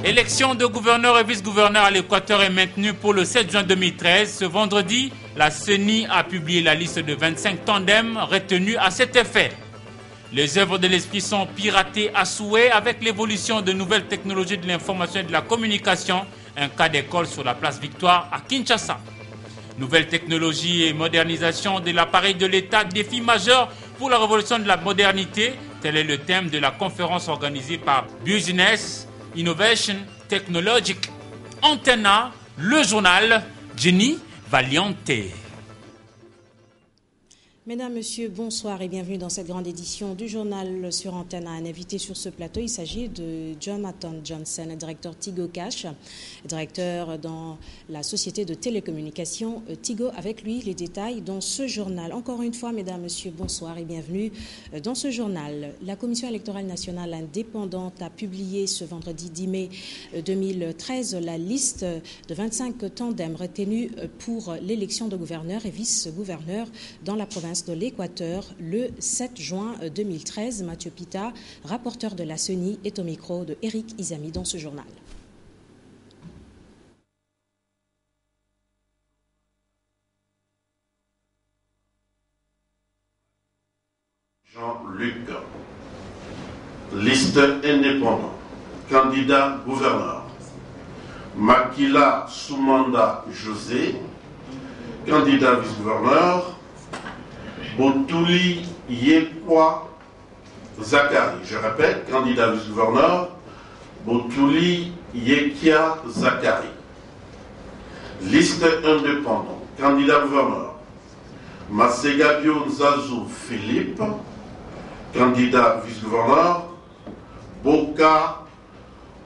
Élection de gouverneur et vice-gouverneur à l'Équateur est maintenue pour le 7 juin 2013. Ce vendredi, la CENI a publié la liste de 25 tandems retenus à cet effet. Les œuvres de l'esprit sont piratées à souhait avec l'évolution de nouvelles technologies de l'information et de la communication, un cas d'école sur la place Victoire à Kinshasa. Nouvelles technologies et modernisation de l'appareil de l'État, défi majeur pour la révolution de la modernité, tel est le thème de la conférence organisée par Business Innovation Technologic. Antenna, le journal Jenny Valiante. Mesdames, Messieurs, bonsoir et bienvenue dans cette grande édition du journal sur Antenna. Un invité sur ce plateau, il s'agit de Jonathan Johnson, directeur Tigo Cash, directeur dans la société de télécommunications Tigo. Avec lui, les détails dans ce journal. Encore une fois, Mesdames, Messieurs, bonsoir et bienvenue dans ce journal. La Commission électorale nationale indépendante a publié ce vendredi 10 mai 2013 la liste de 25 tandems retenus pour l'élection de gouverneurs et vice-gouverneurs dans la province de l'Équateur le 7 juin 2013. Mathieu Pita, rapporteur de la CENI, est au micro de Eric Izami dans ce journal. Jean-Luc, liste indépendant, candidat gouverneur. Makila Soumanda José, candidat vice-gouverneur. Botouli Yekwa Zakari, je répète, candidat vice-gouverneur, Botouli Yekia Zakari. Liste indépendant, candidat gouverneur, Masegabio Nzazou Philippe, candidat vice-gouverneur, Boka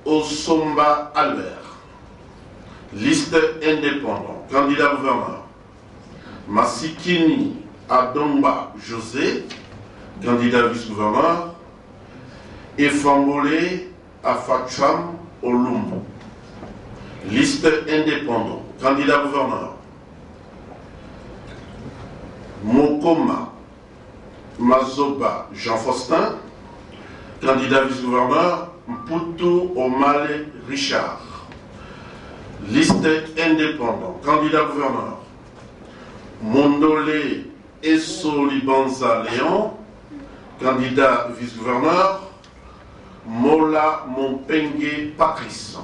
Osomba Albert. Liste indépendant, candidat gouverneur, Masikini Adomba José, candidat vice-gouverneur, et Fambolé Afacham Olumbo. Liste indépendante, candidat gouverneur. Mokoma Mazoba Jean-Faustin, candidat vice-gouverneur. Mputu Omale Richard. Liste indépendante, candidat gouverneur. Mondolé Essolibanza Léon, candidat vice-gouverneur. Mola Mompenge Patrice.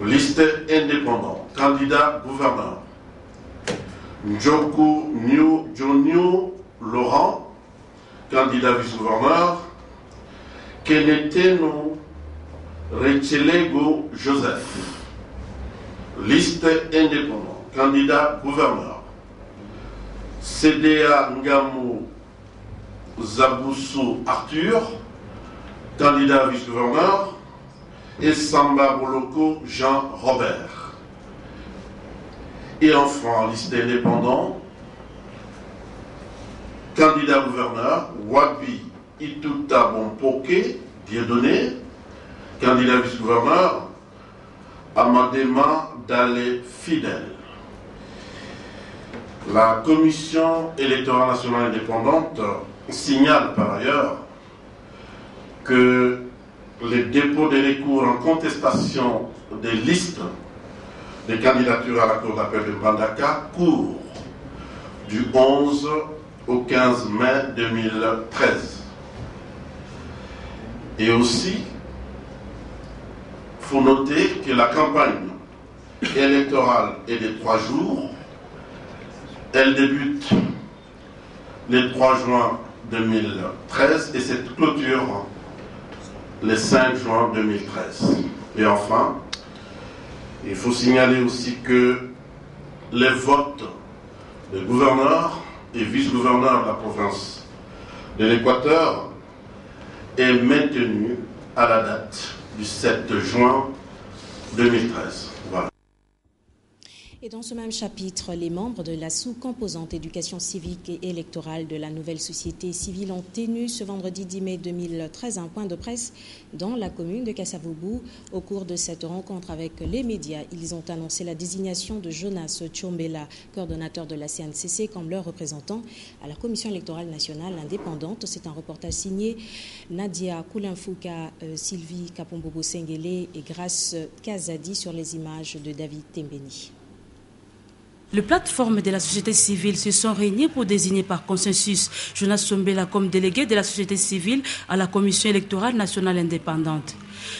Liste indépendante, candidat gouverneur. Njoku Jonio Laurent, candidat vice-gouverneur. Keneteno Rechelego Joseph. Liste indépendante, candidat gouverneur. CDA Ngamou Zaboussou Arthur, candidat vice-gouverneur. Et Samba Boloko Jean-Robert. Et enfin, liste indépendante, candidat gouverneur, Wabi Ituta Bompoke, Dieudonné, candidat vice-gouverneur, Amadema Dale Fidel. La Commission électorale nationale indépendante signale par ailleurs que les dépôts des recours en contestation des listes des candidatures à la Cour d'appel de Mbandaka courent du 11 au 15 mai 2013. Et aussi, il faut noter que la campagne électorale est de 3 jours. Elle débute le 3 juin 2013 et cette clôture le 5 juin 2013. Et enfin, il faut signaler aussi que les votes des gouverneurs et vice-gouverneurs de la province de l'Équateur est maintenu à la date du 7 juin 2013. Voilà. Et dans ce même chapitre, les membres de la sous-composante éducation civique et électorale de la nouvelle société civile ont tenu ce vendredi 10 mai 2013 un point de presse dans la commune de Kasavubu. Au cours de cette rencontre avec les médias, ils ont annoncé la désignation de Jonas Tchombela, coordonnateur de la CNCC, comme leur représentant à la Commission électorale nationale indépendante. C'est un reportage signé Nadia Koulinfouka, Sylvie Kapombobo Sengele et Grace Kazadi sur les images de David Tembeni. Les plateformes de la société civile se sont réunies pour désigner par consensus Jonas Tchombela comme délégué de la société civile à la Commission électorale nationale indépendante.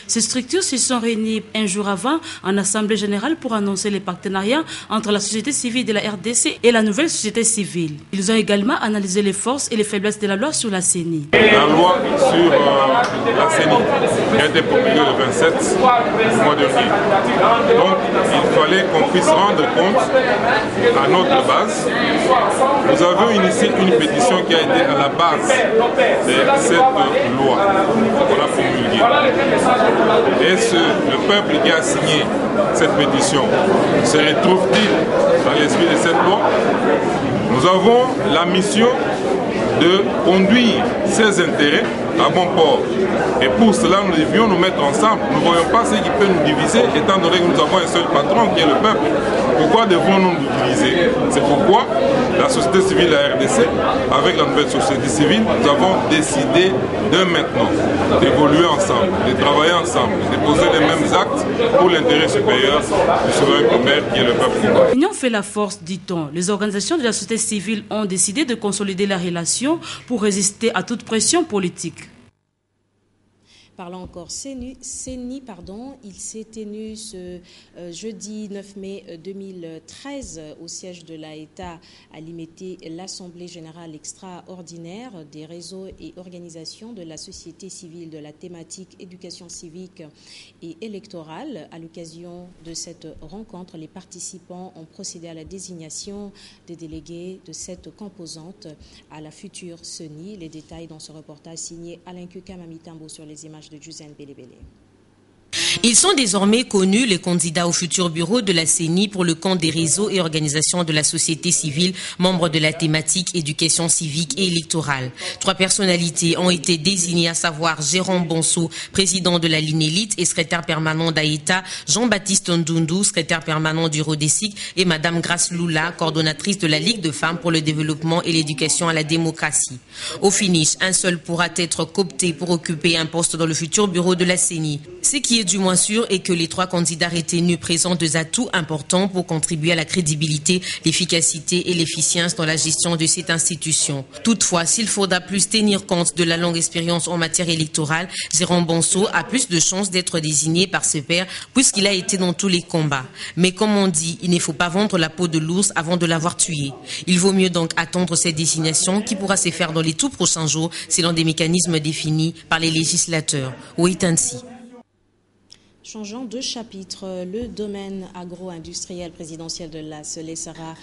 Ces structures se sont réunies un jour avant en Assemblée générale pour annoncer les partenariats entre la société civile de la RDC et la nouvelle société civile. Ils ont également analysé les forces et les faiblesses de la loi sur la CENI. La loi sur la CENI a été promulguée le 27 mois dernier. Donc il fallait qu'on puisse rendre compte à notre base. Nous avons initié une pétition qui a été à la base de cette loi qu'on a promulguée. Et le peuple qui a signé cette pétition se retrouve-t-il dans l'esprit de cette loi? Nous avons la mission de conduire ses intérêts à bon port. Et pour cela, nous devions nous mettre ensemble. Nous ne voyons pas ce qui peut nous diviser, étant donné que nous avons un seul patron qui est le peuple. Pourquoi devons-nous nous diviser? C'est pourquoi la société civile, la RDC, avec la nouvelle société civile, nous avons décidé de maintenant d'évoluer ensemble, de travailler ensemble, de poser les mêmes actes pour l'intérêt supérieur du souverain primaire qui est le peuple. L'union fait la force, dit-on. Les organisations de la société civile ont décidé de consolider la relation pour résister à toute pression politique. Parlant encore CENI, il s'est tenu ce jeudi 9 mai 2013 au siège de l'AETA à Limité l'Assemblée générale extraordinaire des réseaux et organisations de la société civile de la thématique éducation civique et électorale. À l'occasion de cette rencontre, les participants ont procédé à la désignation des délégués de cette composante à la future CENI. Les détails dans ce reportage signé Alain Kukamamitambo sur les images de Jusen Belebele. Ils sont désormais connus, les candidats au futur bureau de la CENI pour le compte des réseaux et organisations de la société civile, membres de la thématique éducation civique et électorale. 3 personnalités ont été désignées, à savoir Jérôme Bonso, président de la ligne élite et secrétaire permanent d'AETA, Jean-Baptiste Ndundu, secrétaire permanent du RODESIC et Madame Grace Lula, coordonnatrice de la Ligue de femmes pour le développement et l'éducation à la démocratie. Au finish, un seul pourra être coopté pour occuper un poste dans le futur bureau de la CENI. Ce qui est du moins sûr est que les 3 candidats retenus présentent des atouts importants pour contribuer à la crédibilité, l'efficacité et l'efficience dans la gestion de cette institution. Toutefois, s'il faudra plus tenir compte de la longue expérience en matière électorale, Jérôme Bonso a plus de chances d'être désigné par ses pairs puisqu'il a été dans tous les combats. Mais comme on dit, il ne faut pas vendre la peau de l'ours avant de l'avoir tué. Il vaut mieux donc attendre cette désignation qui pourra se faire dans les tout prochains jours selon des mécanismes définis par les législateurs. Ouitansi. Changeant de chapitre, le domaine agro-industriel présidentiel de la SELE sera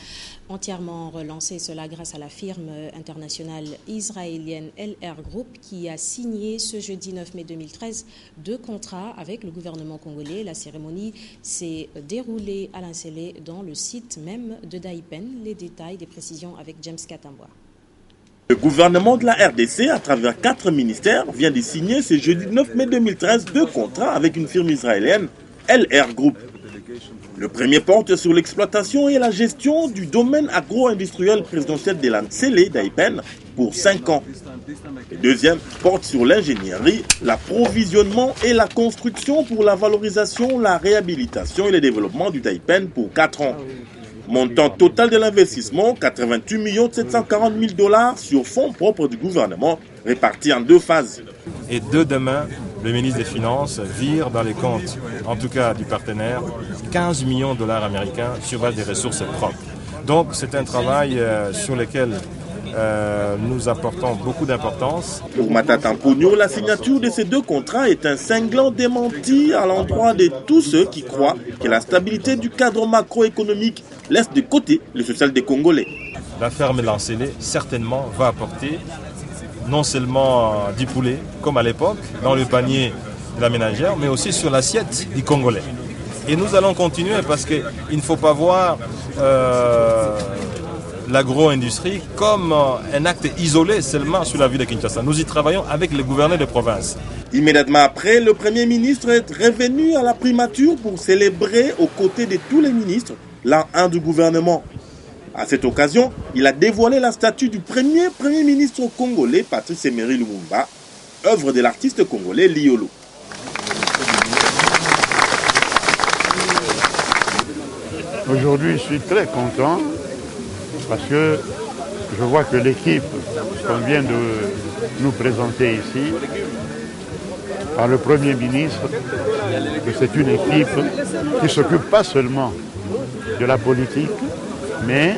entièrement relancé, cela grâce à la firme internationale israélienne LR Group qui a signé ce jeudi 9 mai 2013 2 contrats avec le gouvernement congolais. La cérémonie s'est déroulée à l'Insélé dans le site même de Daipen. Les détails, des précisions avec James Katambwa. Le gouvernement de la RDC, à travers 4 ministères, vient de signer ce jeudi 9 mai 2013 2 contrats avec une firme israélienne, LR Group. Le premier porte sur l'exploitation et la gestion du domaine agro-industriel présidentiel de l'Ansélé d'Aipen pour 5 ans. Le deuxième porte sur l'ingénierie, l'approvisionnement et la construction pour la valorisation, la réhabilitation et le développement du Daipen pour 4 ans. Montant total de l'investissement, 88 740 000 $ sur fonds propres du gouvernement, répartis en 2 phases. Et de demain, le ministre des Finances vire dans les comptes, en tout cas du partenaire, 15 millions de $ américains sur base des ressources propres. Donc c'est un travail sur lequel nous apportons beaucoup d'importance. Pour Matata Mpogno, la signature de ces 2 contrats est un cinglant démenti à l'endroit de tous ceux qui croient que la stabilité du cadre macroéconomique laisse de côté le social des Congolais. La ferme L'Ansélé, certainement, va apporter non seulement du poulet, comme à l'époque, dans le panier de la ménagère, mais aussi sur l'assiette du Congolais. Et nous allons continuer parce qu'il ne faut pas voir l'agro-industrie comme un acte isolé seulement sur la ville de Kinshasa. Nous y travaillons avec les gouverneurs de province. Immédiatement après, le Premier ministre est revenu à la primature pour célébrer aux côtés de tous les ministres l'an 1 du gouvernement. À cette occasion, il a dévoilé la statue du premier Premier ministre congolais, Patrice Emery Lumumba, œuvre de l'artiste congolais Liolo. Aujourd'hui, je suis très content parce que je vois que l'équipe qu'on vient de nous présenter ici, par le Premier ministre, que c'est une équipe qui ne s'occupe pas seulement de la politique, mais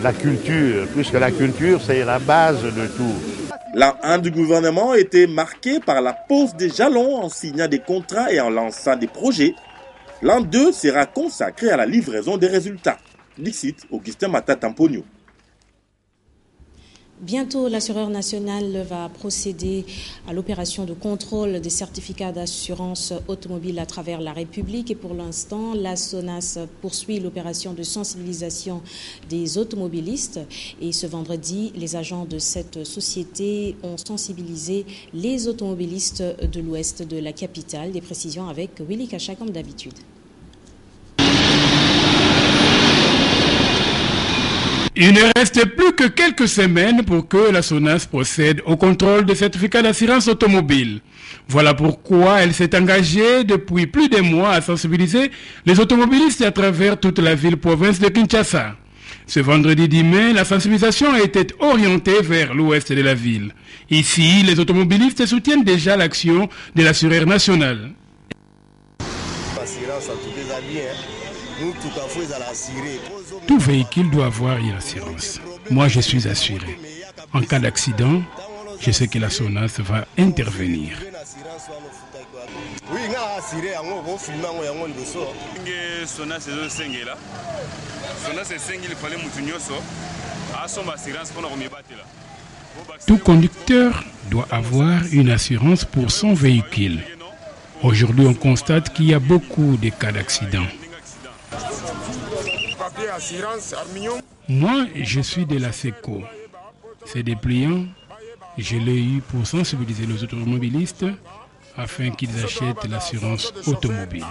la culture, puisque la culture, c'est la base de tout. L'an 1 du gouvernement a été marqué par la pose des jalons en signant des contrats et en lançant des projets. L'an 2 sera consacré à la livraison des résultats. Dixit, Augustin Mata-Tamponio. Bientôt, l'assureur national va procéder à l'opération de contrôle des certificats d'assurance automobile à travers la République. Et pour l'instant, la SONAS poursuit l'opération de sensibilisation des automobilistes. Et ce vendredi, les agents de cette société ont sensibilisé les automobilistes de l'ouest de la capitale. Des précisions avec Willy Kacha comme d'habitude. Il ne reste plus que quelques semaines pour que la SONAS procède au contrôle des certificats d'assurance automobile. Voilà pourquoi elle s'est engagée depuis plus de mois à sensibiliser les automobilistes à travers toute la ville-province de Kinshasa. Ce vendredi 10 mai, la sensibilisation a été orientée vers l'ouest de la ville. Ici, les automobilistes soutiennent déjà l'action de l'assureur national. Tout véhicule doit avoir une assurance. Moi, je suis assuré. En cas d'accident, je sais que la SONAS va intervenir. Tout conducteur doit avoir une assurance pour son véhicule. Aujourd'hui, on constate qu'il y a beaucoup de cas d'accident. Moi, je suis de la SECO. Ces dépliants, je l'ai eu pour sensibiliser les automobilistes afin qu'ils achètent l'assurance automobile.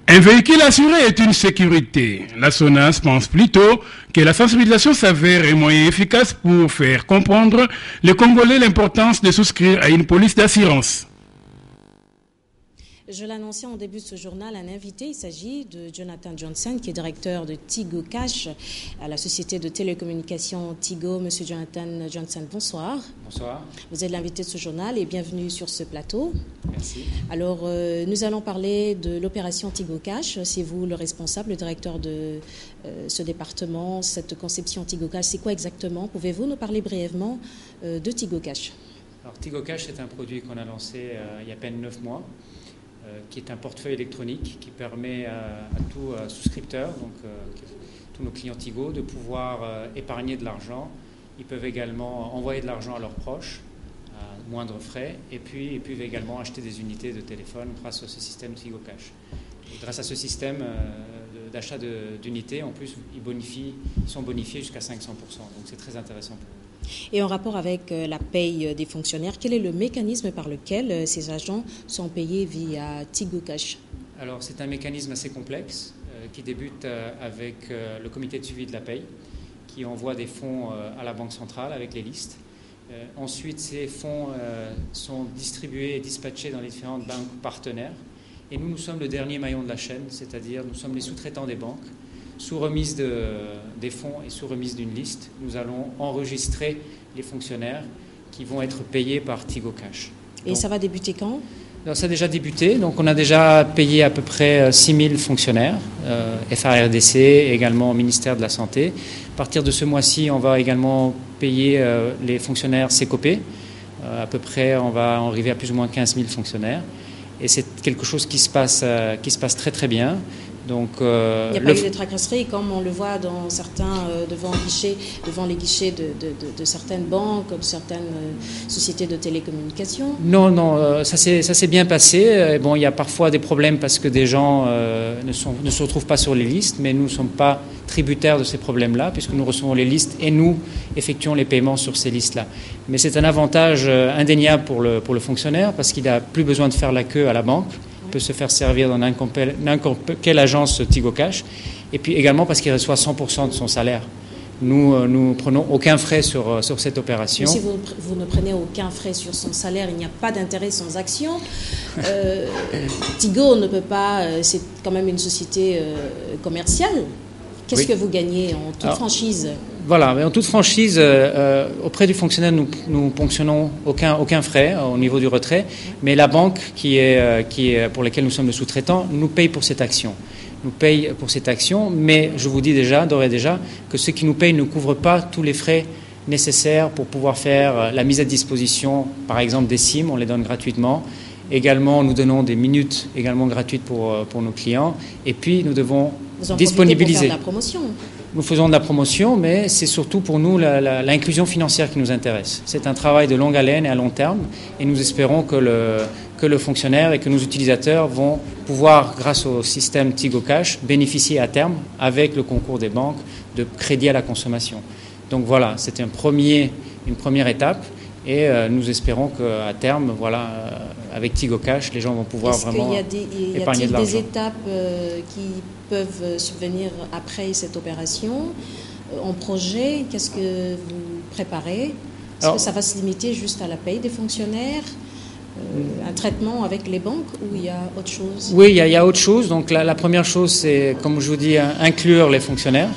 Un véhicule assuré est une sécurité. La SONAS pense plutôt que la sensibilisation s'avère un moyen efficace pour faire comprendre les Congolais l'importance de souscrire à une police d'assurance. Je l'annonçais en début de ce journal, un invité, il s'agit de Jonathan Johnson, qui est directeur de Tigo Cash, à la société de télécommunications Tigo. Monsieur Jonathan Johnson, bonsoir. Bonsoir. Vous êtes l'invité de ce journal et bienvenue sur ce plateau. Merci. Alors, nous allons parler de l'opération Tigo Cash. C'est vous le responsable, le directeur de ce département, cette conception Tigo Cash. C'est quoi exactement? Pouvez-vous nous parler brièvement de Tigo Cash? Alors, Tigo Cash, c'est un produit qu'on a lancé il y a à peine 9 mois. Qui est un portefeuille électronique qui permet à tout souscripteur, donc tous nos clients Tigo, de pouvoir épargner de l'argent. Ils peuvent également envoyer de l'argent à leurs proches à moindre frais et puis ils peuvent également acheter des unités de téléphone grâce à ce système Tigo Cash. Et grâce à ce système d'achat d'unités, en plus, ils sont bonifiés jusqu'à 500%. Donc c'est très intéressant pour eux. Et en rapport avec la paye des fonctionnaires, quel est le mécanisme par lequel ces agents sont payés via Tigo Cash? Alors c'est un mécanisme assez complexe qui débute avec le comité de suivi de la paye qui envoie des fonds à la banque centrale avec les listes. Ensuite, ces fonds sont distribués et dispatchés dans les différentes banques partenaires. Et nous sommes le dernier maillon de la chaîne, c'est-à-dire nous sommes les sous-traitants des banques. Sous remise des fonds et sous remise d'une liste, nous allons enregistrer les fonctionnaires qui vont être payés par Tigo Cash. Et ça va débuter quand? Alors, ça a déjà débuté. Donc, on a déjà payé à peu près 6000 fonctionnaires, FARDC, également au ministère de la Santé. À partir de ce mois-ci, on va également payer les fonctionnaires CECOPE. À peu près, on va arriver à plus ou moins 15 000 fonctionnaires. Et c'est quelque chose qui se passe très très bien. Donc, il n'y a pas eu de tracasserie comme on le voit dans certains devant les guichets de certaines banques, comme certaines sociétés de télécommunications. Non, ça s'est bien passé. Bon, il y a parfois des problèmes parce que des gens ne se retrouvent pas sur les listes, mais nous ne sommes pas tributaires de ces problèmes-là puisque nous recevons les listes et nous effectuons les paiements sur ces listes-là. Mais c'est un avantage indéniable pour le fonctionnaire parce qu'il n'a plus besoin de faire la queue à la banque. Peut se faire servir dans n'importe quelle agence Tigo Cash, et puis également parce qu'il reçoit 100% de son salaire. Nous prenons aucun frais sur cette opération. Mais si vous ne prenez aucun frais sur son salaire, il n'y a pas d'intérêt sans action. Tigo ne peut pas, c'est quand même une société commerciale. Qu'est-ce que vous gagnez en toute franchise? Voilà, mais en toute franchise, auprès du fonctionnaire, nous ponctionnons aucun frais au niveau du retrait, mais la banque pour laquelle nous sommes le sous-traitant nous paye pour cette action. Mais je vous dis d'ores et déjà, que ce qui nous paye ne couvre pas tous les frais nécessaires pour pouvoir faire la mise à disposition, par exemple des SIM, on les donne gratuitement. Également, nous donnons des minutes également gratuites pour nos clients. Et puis, nous devons disponibiliser. Vous en profitez pour faire de la promotion. Nous faisons de la promotion, mais c'est surtout pour nous l'inclusion financière qui nous intéresse. C'est un travail de longue haleine et à long terme, et nous espérons que le fonctionnaire et que nos utilisateurs vont pouvoir, grâce au système Tigo Cash, bénéficier à terme, avec le concours des banques, de crédit à la consommation. Donc voilà, c'est une première étape, et nous espérons qu'à terme, avec Tigo Cash, les gens vont pouvoir vraiment épargner de l'argent. Y a-t-il des étapes qui peuvent subvenir après cette opération en projet? Qu'est-ce que vous préparez? Est-ce que ça va se limiter juste à la paye des fonctionnaires, un traitement avec les banques, ou il y a autre chose? Oui, il y a autre chose. Donc la première chose, c'est, comme je vous dis, inclure les fonctionnaires.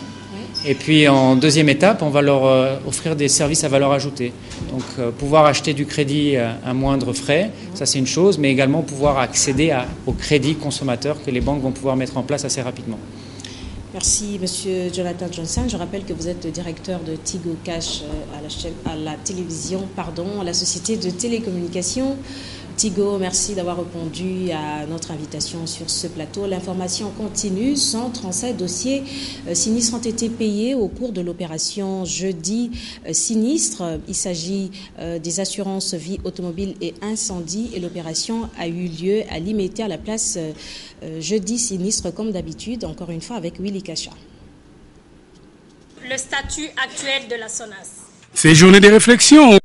Et puis en deuxième étape, on va leur offrir des services à valeur ajoutée. Donc pouvoir acheter du crédit à moindre frais, ça c'est une chose, mais également pouvoir accéder au crédit consommateur que les banques vont pouvoir mettre en place assez rapidement. Merci Monsieur Jonathan Johnson. Je rappelle que vous êtes directeur de Tigo Cash à la société de télécommunications Tigo. Merci d'avoir répondu à notre invitation sur ce plateau. L'information continue. 137 dossiers sinistres ont été payés au cours de l'opération Jeudi Sinistre. Il s'agit des assurances vie automobile et incendie, et l'opération a eu lieu à Limité à la place Jeudi Sinistre comme d'habitude, encore une fois avec Willy Kacha. Le statut actuel de la SONAS. Ces journées de réflexion.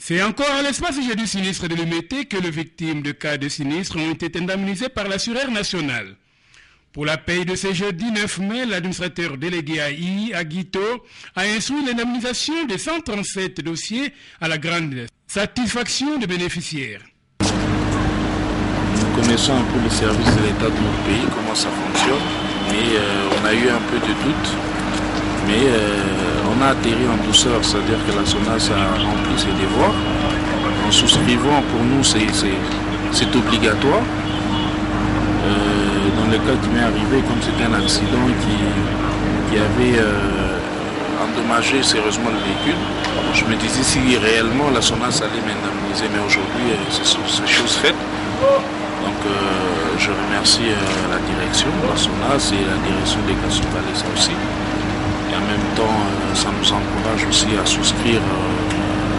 C'est encore à l'espace Jeudi Sinistre de Limité que les victimes de cas de sinistre ont été indemnisées par l'assureur national. Pour la paye de ce jeudi 9 mai, l'administrateur délégué à I, Aguito, a instruit l'indemnisation de 137 dossiers à la grande satisfaction des bénéficiaires. Nous connaissons un peu le service de l'État de notre pays, comment ça fonctionne, mais on a eu un peu de doute. Mais on a atterri en douceur, c'est-à-dire que la SONAS a rempli ses devoirs. En souscrivant, pour nous, c'est obligatoire. Dans le cas qui m'est arrivé, comme c'était un accident qui avait endommagé sérieusement le véhicule, je me disais si réellement la SONAS allait m'indemniser, mais aujourd'hui, c'est chose faite. Donc je remercie la direction de la SONAS et la direction des Casso Valais aussi. Et en même temps, ça nous encourage aussi à souscrire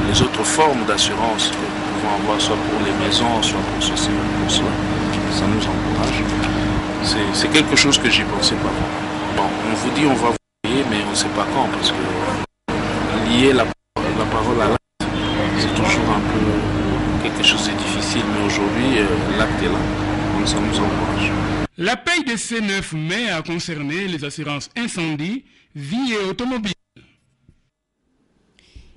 les autres formes d'assurance que nous pouvons avoir, soit pour les maisons, soit pour ceci, pour cela. Ça nous encourage. C'est quelque chose que j'y pensais pas vraiment. Bon, on vous dit on va vous payer, mais on ne sait pas quand, parce que lier la parole à l'acte, c'est toujours un peu quelque chose de difficile. Mais aujourd'hui, l'acte est là, donc ça nous encourage. La paye de ce 9 mai a concerné les assurances incendie, vie et automobile.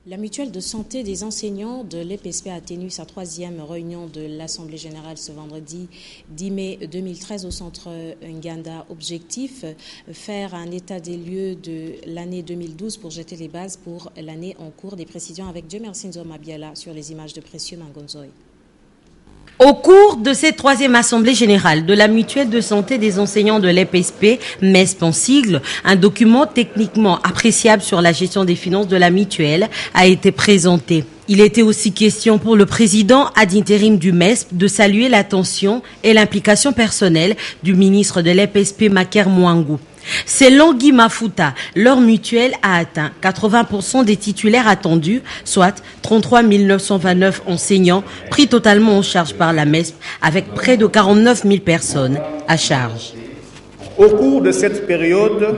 La mutuelle de santé des enseignants de l'EPSP a tenu sa 3e réunion de l'Assemblée générale ce vendredi 10 mai 2013 au centre Nganda. Objectif, faire un état des lieux de l'année 2012 pour jeter les bases pour l'année en cours. Des précisions avec Dieu merci Nzoma Biala sur les images de Précieux Mangonzoy. Au cours de cette 3e assemblée générale de la mutuelle de santé des enseignants de l'EPSP, MESP en sigle, un document techniquement appréciable sur la gestion des finances de la mutuelle a été présenté. Il était aussi question pour le président ad intérim du MESP de saluer l'attention et l'implication personnelle du ministre de l'EPSP, Maker Mwangou. Selon Guy Mafuta, leur mutuelle a atteint 80% des titulaires attendus, soit 33 929 enseignants pris totalement en charge par la MESP, avec près de 49 000 personnes à charge. Au cours de cette période,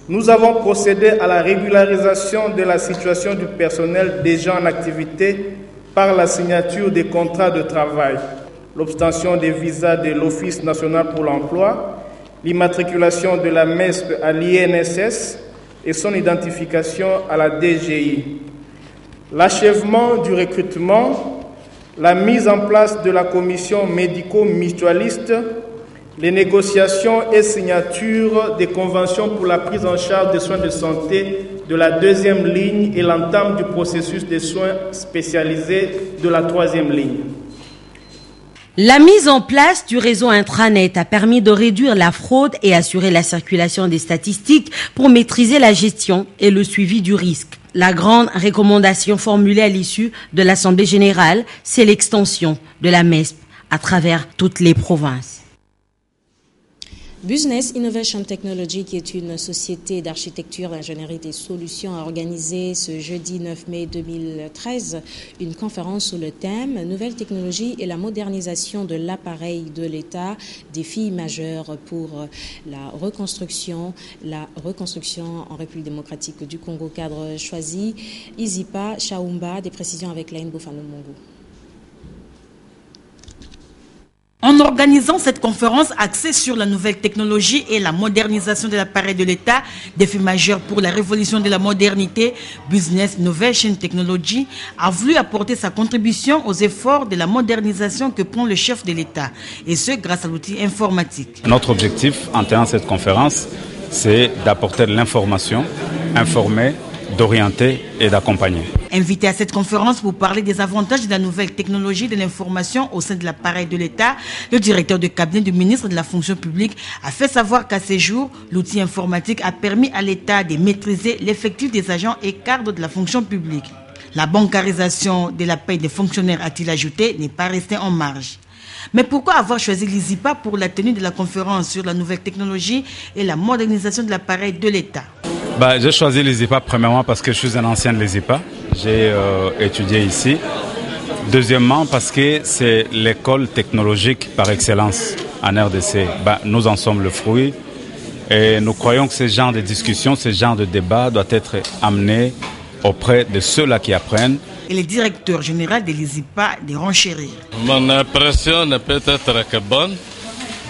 nous avons procédé à la régularisation de la situation du personnel déjà en activité par la signature des contrats de travail, l'obtention des visas de l'Office national pour l'emploi, l'immatriculation de la MESP à l'INSS et son identification à la DGI. L'achèvement du recrutement, la mise en place de la commission médico-mutualiste, les négociations et signatures des conventions pour la prise en charge des soins de santé de la 2e ligne et l'entame du processus des soins spécialisés de la 3e ligne. La mise en place du réseau intranet a permis de réduire la fraude et assurer la circulation des statistiques pour maîtriser la gestion et le suivi du risque. La grande recommandation formulée à l'issue de l'Assemblée générale, c'est l'extension de la MESP à travers toutes les provinces. Business Innovation Technology, qui est une société d'architecture, d'ingénierie des solutions, a organisé ce jeudi 9 mai 2013 une conférence sous le thème « Nouvelles technologies et la modernisation de l'appareil de l'État, défis majeurs pour la reconstruction en République démocratique du Congo ». Cadre choisi, Izipa Chaoumba, des précisions avec Laine Bofano-Mongo. En organisant cette conférence axée sur la nouvelle technologie et la modernisation de l'appareil de l'État, défi majeur pour la révolution de la modernité, Business Innovation Technology a voulu apporter sa contribution aux efforts de la modernisation que prend le chef de l'État, et ce grâce à l'outil informatique. Notre objectif en tenant cette conférence, c'est d'apporter de l'information, informer, d'orienter et d'accompagner. Invité à cette conférence pour parler des avantages de la nouvelle technologie de l'information au sein de l'appareil de l'État, le directeur de cabinet du ministre de la fonction publique a fait savoir qu'à ces jours, l'outil informatique a permis à l'État de maîtriser l'effectif des agents et cadres de la fonction publique. La bancarisation de la paie des fonctionnaires, a-t-il ajouté, n'est pas restée en marge. Mais pourquoi avoir choisi l'ISIPA pour la tenue de la conférence sur la nouvelle technologie et la modernisation de l'appareil de l'État? J'ai choisi l'ISIPA premièrement parce que je suis un ancien de l'ISIPA. J'ai étudié ici. Deuxièmement parce que c'est l'école technologique par excellence en RDC. Nous en sommes le fruit et nous croyons que ce genre de discussion, ce genre de débat doit être amené auprès de ceux-là qui apprennent. Et le directeur général de l'ISIPA de renchérir. Mon impression ne peut être que bonne.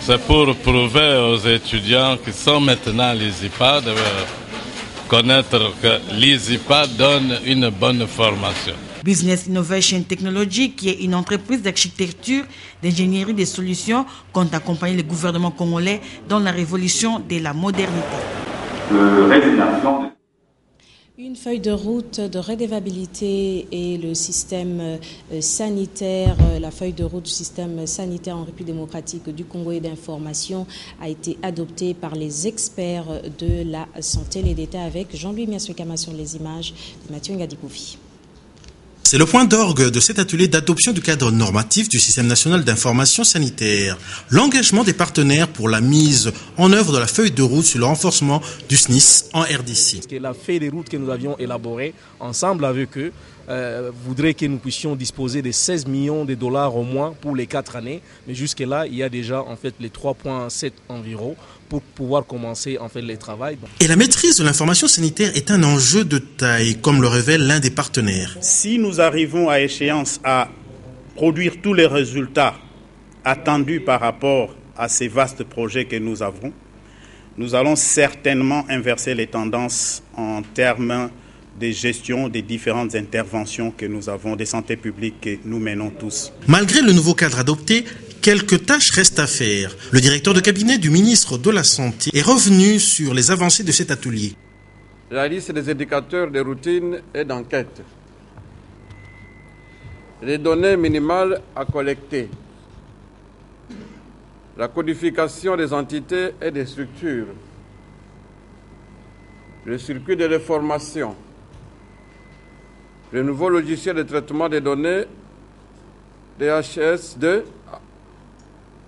C'est pour prouver aux étudiants qui sont maintenant à l'ISIPA de connaître que l'ISIPA donne une bonne formation. Business Innovation Technology, qui est une entreprise d'architecture, d'ingénierie des solutions, compte accompagner le gouvernement congolais dans la révolution de la modernité. Une feuille de route de redevabilité et le système sanitaire, la feuille de route du système sanitaire en République démocratique du Congo et d'information a été adoptée par les experts de la santé et d'État avec Jean-Louis Miaswekama sur les images de Mathieu Ngadipoufi. C'est le point d'orgue de cet atelier d'adoption du cadre normatif du système national d'information sanitaire. L'engagement des partenaires pour la mise en œuvre de la feuille de route sur le renforcement du SNIS en RDC. La feuille de route que nous avions élaborée ensemble avec eux voudrait que nous puissions disposer de 16 millions de dollars au moins pour les 4 années. Mais jusque-là, il y a déjà en fait les 3,7 environ pour pouvoir commencer en fait les travaux. Et la maîtrise de l'information sanitaire est un enjeu de taille, comme le révèle l'un des partenaires. Si nous arrivons à échéance à produire tous les résultats attendus par rapport à ces vastes projets que nous avons, nous allons certainement inverser les tendances en termes de gestion des différentes interventions que nous avons, des santé publique que nous menons tous. Malgré le nouveau cadre adopté, quelques tâches restent à faire. Le directeur de cabinet du ministre de la Santé est revenu sur les avancées de cet atelier. La liste des indicateurs de routine et d'enquête. les données minimales à collecter, la codification des entités et des structures, le circuit de l'information, le nouveau logiciel de traitement des données DHS2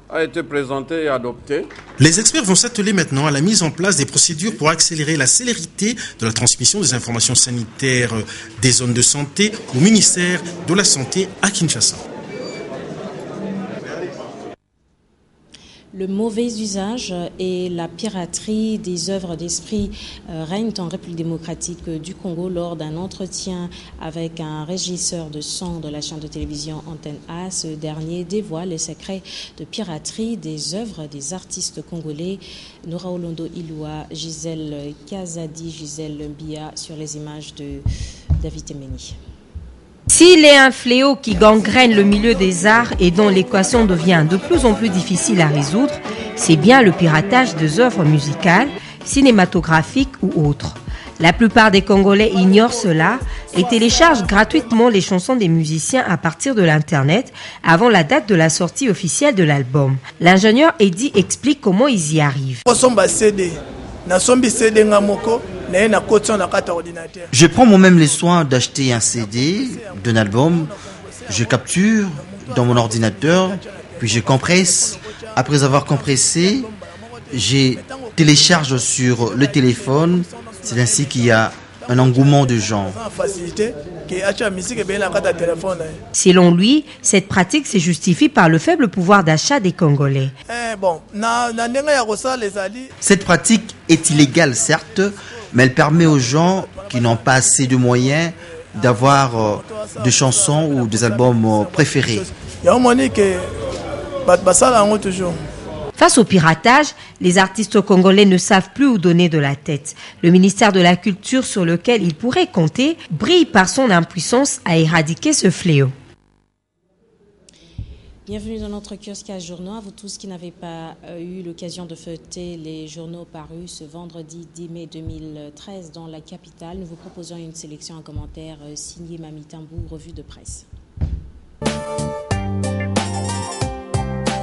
a été présenté et adopté. Les experts vont s'atteler maintenant à la mise en place des procédures pour accélérer la célérité de la transmission des informations sanitaires des zones de santé au ministère de la Santé à Kinshasa. Le mauvais usage et la piraterie des œuvres d'esprit règnent en République démocratique du Congo lors d'un entretien avec un régisseur de son de la chaîne de télévision Antenne A. Ce dernier dévoile les secrets de piraterie des œuvres des artistes congolais. Nora Olondo Iloua, Gisèle Kazadi, Gisèle Mbia sur les images de David Temeni. S'il est un fléau qui gangrène le milieu des arts et dont l'équation devient de plus en plus difficile à résoudre, c'est bien le piratage des œuvres musicales, cinématographiques ou autres. La plupart des Congolais ignorent cela et téléchargent gratuitement les chansons des musiciens à partir de l'Internet avant la date de la sortie officielle de l'album. L'ingénieur Eddy explique comment ils y arrivent. Je prends moi-même les soins d'acheter un CD d'un album, je capture dans mon ordinateur, puis je compresse. Après avoir compressé, je télécharge sur le téléphone. C'est ainsi qu'il y a un engouement de gens. Selon lui, cette pratique se justifie par le faible pouvoir d'achat des Congolais. Cette pratique est illégale, certes, mais elle permet aux gens qui n'ont pas assez de moyens d'avoir des chansons ou des albums préférés. Face au piratage, les artistes congolais ne savent plus où donner de la tête. Le ministère de la Culture, sur lequel ils pourraient compter, brille par son impuissance à éradiquer ce fléau. Bienvenue dans notre kiosque à journaux. À vous tous qui n'avez pas eu l'occasion de feuilleter les journaux parus ce vendredi 10 mai 2013 dans la capitale, nous vous proposons une sélection en commentaires signée Mami Tambou, revue de presse.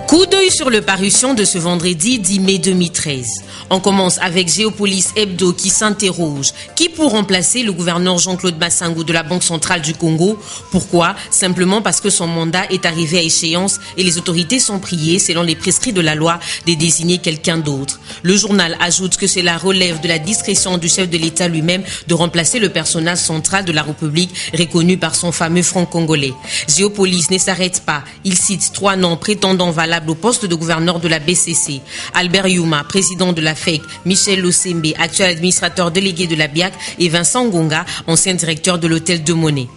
Coup d'œil sur le parution de ce vendredi 10 mai 2013. On commence avec Géopolis Hebdo qui s'interroge. Qui pour remplacer le gouverneur Jean-Claude Massangou de la Banque centrale du Congo? Pourquoi? Simplement parce que son mandat est arrivé à échéance et les autorités sont priées, selon les prescrits de la loi, de désigner quelqu'un d'autre. Le journal ajoute que cela relève de la discrétion du chef de l'État lui-même de remplacer le personnage central de la République reconnu par son fameux front congolais. Géopolis ne s'arrête pas. Il cite 3 noms prétendants valables au poste de gouverneur de la BCC. Albert Youma, président de la FEC, Michel Losembe, actuel administrateur délégué de la BIAC et Vincent Ngonga, ancien directeur de l'hôtel de Monnaie.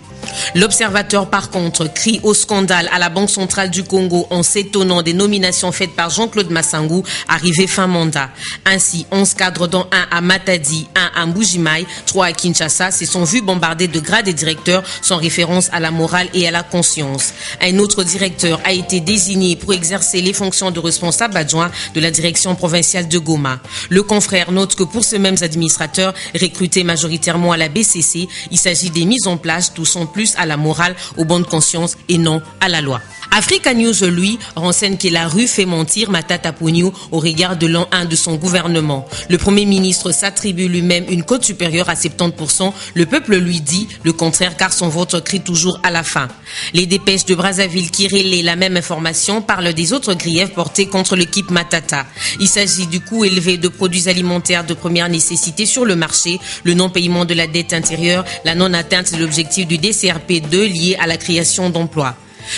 L'Observateur, par contre, crie au scandale à la Banque centrale du Congo en s'étonnant des nominations faites par Jean-Claude Massangou, arrivé fin mandat. Ainsi, 11 cadres dont 1 à Matadi, 1 à Mbujimaï, 3 à Kinshasa se sont vus bombardés de grades et directeurs sans référence à la morale et à la conscience. Un autre directeur a été désigné pour exercer les fonctions de responsable adjoint de la direction provinciale de Goma. Le confrère note que pour ces mêmes administrateurs, recrutés majoritairement à la BCC, il s'agit des mises en place touchant plus à la morale, aux bonnes consciences et non à la loi. Africa News, lui, renseigne que la rue fait mentir Matata Ponyo au regard de l'an 1 de son gouvernement. Le Premier ministre s'attribue lui-même une cote supérieure à 70%. Le peuple lui dit le contraire car son vote crie toujours à la fin. Les dépêches de Brazzaville qui relaient la même information parlent des autres griefs portés contre l'équipe Matata. Il s'agit du coût élevé de produits alimentaires de première nécessité sur le marché, le non-paiement de la dette intérieure, la non-atteinte de l'objectif du DCRP2 lié à la création d'emplois.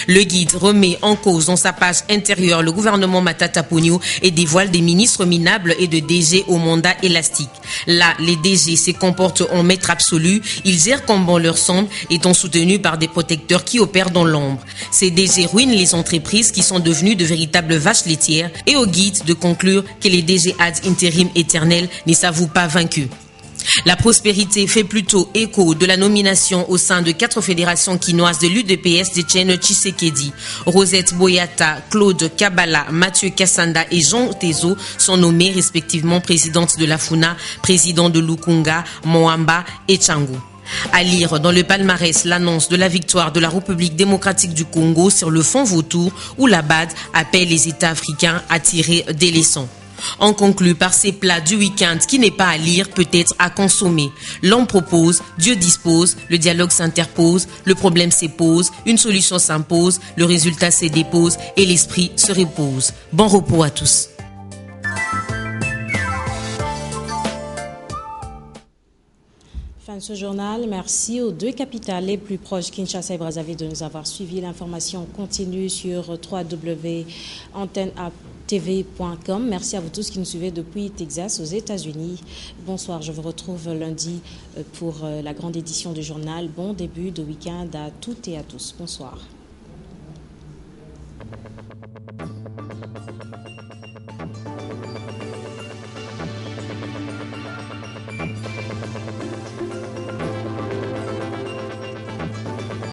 Le guide remet en cause dans sa page intérieure le gouvernement Matata Ponyo et dévoile des ministres minables et de DG au mandat élastique. Là, les DG se comportent en maître absolu, ils gèrent comme bon leur semble, étant soutenus par des protecteurs qui opèrent dans l'ombre. Ces DG ruinent les entreprises qui sont devenues de véritables vaches laitières et au guide de conclure que les DG ad intérim éternels ne s'avouent pas vaincus. La prospérité fait plutôt écho de la nomination au sein de 4 fédérations quinoises de l'UDPS d'Etienne Tshisekedi. Rosette Boyata, Claude Kabala, Mathieu Kassanda et Jean Tezo sont nommés respectivement présidente de la FUNA, président de Lukunga, Moamba et Tchangou. À lire dans le palmarès l'annonce de la victoire de la République démocratique du Congo sur le front vautour où la BAD appelle les États africains à tirer des leçons. On conclut par ces plats du week-end qui n'est pas à lire, peut-être à consommer. L'homme propose, Dieu dispose, le dialogue s'interpose, le problème s'épose, une solution s'impose, le résultat se dépose et l'esprit se repose. Bon repos à tous. Fin de ce journal. Merci aux deux capitales les plus proches, Kinshasa et Brazzaville, de nous avoir suivis. L'information continue sur www.antenne-tv.com. Merci à vous tous qui nous suivez depuis Texas, aux États-Unis. Bonsoir, je vous retrouve lundi pour la grande édition du journal. Bon début de week-end à toutes et à tous. Bonsoir.